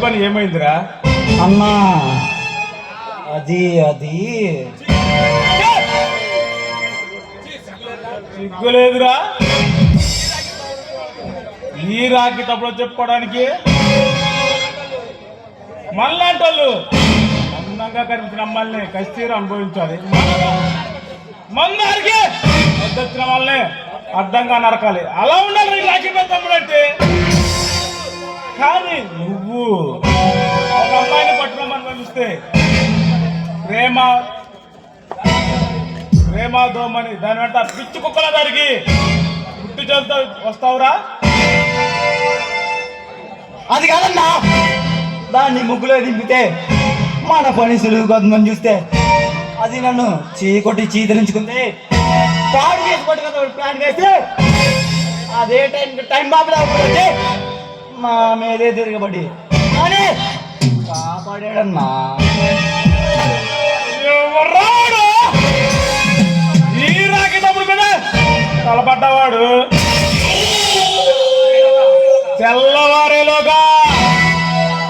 పని ఏమైందిరా అన్నా? అది అది సిగ్గులేదురా ఈ రాకి తప్పుడు చెప్పుకోవడానికి. మనలాంటి వాళ్ళు అందంగా కనిపించిన అమ్మాయిల్ని కస్తీరు అనుభవించాలి. మందారికి వచ్చిన వాళ్ళని అర్థంగా నరకాలి. అలా ఉండాలి రాఖీ తమ్ముడు అంటే. కానీ నువ్వు ఒక అమ్మాయిని పట్టుకోమని పంపిస్తే ప్రేమ ప్రేమ దోమని దాని వెంట పిచ్చి కుక్కల దానికి గుర్తు చేస్తా వస్తావురా? అది కాదన్నా, దాన్ని ముగ్గులో దింపితే మన పని సులువు కొంతమంది చూస్తే అది నన్ను చీకొట్టి చీతరించుకుంది. పాడు చేసి పట్టుకున్న ప్లాన్ వేస్తే అదే టైం బాబులా వచ్చి మా మీదే తిరగబడి కానీ కాపాడాడన్నా. ఎవరాడు ఈ రాకి తమ్ముడు మీద తలపడ్డవాడు? తెల్లవారేలోగా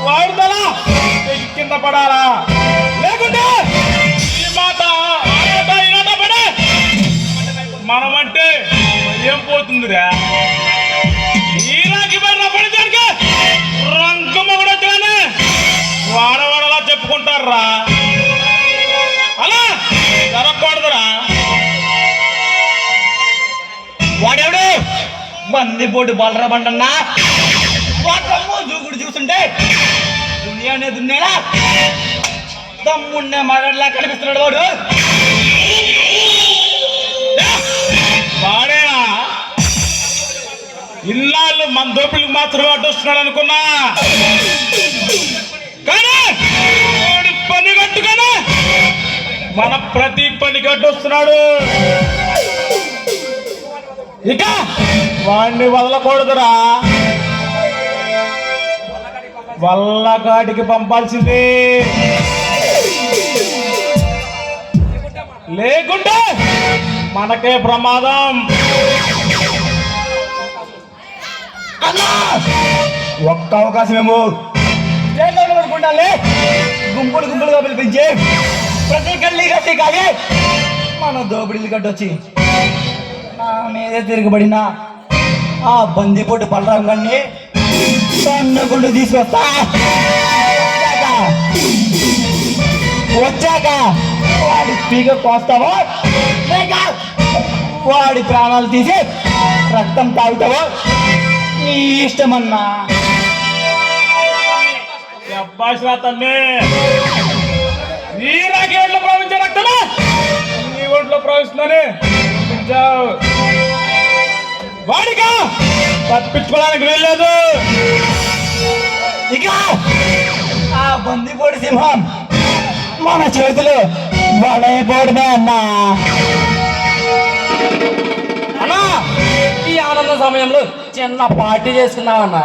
వాడు తల కింద పడాలా, లేకుంటే ఈ మాట పడే మనమంటే ఏం పోతుందిరా? ఈ రాకి పడిన పడితే రంకమ్మ కూడా వచ్చానే వాడవాడలా చెప్పుకుంటారా? అలా జరగకూడదురా. వాడెవడు బందిపోటు బలరా బండన్నా? వాడమ్మ దూకుడు చూస్తుంటే దునియానే దున్నేలా తమ్ముడినే మగడ్లా కనిపిస్తున్నాడు వాడు. వాడేనా ఇన్నాళ్ళు మన దోపిడికి మాత్రమే అడ్డొస్తున్నాడు అనుకున్నా, కానీ వాడి పని కట్టుగానే మన ప్రతి పనికి అడ్డొస్తున్నాడు. ఇక వాడిని వదలకూడదురా, వల్లకాటికి పంపాల్సింది. లేకుంటే మనకే ప్రమాదం. అన్నా ఒక్క అవకాశం ఏమో జైల్లో పడుకుంటాలే. గుంపులు గుంపులుగా పిలిపించి ప్రతి గల్లీ గట్టి కాగి మన దోపిడీలు కట్టొచ్చి నా మీదే తిరగబడిన ఆ బందిపోటు బలరాం గారిని సన్నగుండు తీసుకొస్తా. వచ్చాక వాడి పీక కోస్తావో లేక వాడి ప్రాణాలు తీసి రక్తం తాగుతావో నీ ఇష్టమన్నా. అబ్బాయి తమ్మి, నీ రాకి ఒంట్లో ప్రవహించే రక్తమే నీ ఒంట్లో ప్రవహిస్తుందని వాడిగా తప్పించుకోవడానికి వెళ్ళలేదు. ఇక ఆ బందిపోటు సింహం మన చేతులు బలైపోవడమే అన్నా. అన్నా ఈ ఆనంద సమయంలో చిన్న పార్టీ చేసుకున్నామన్నా.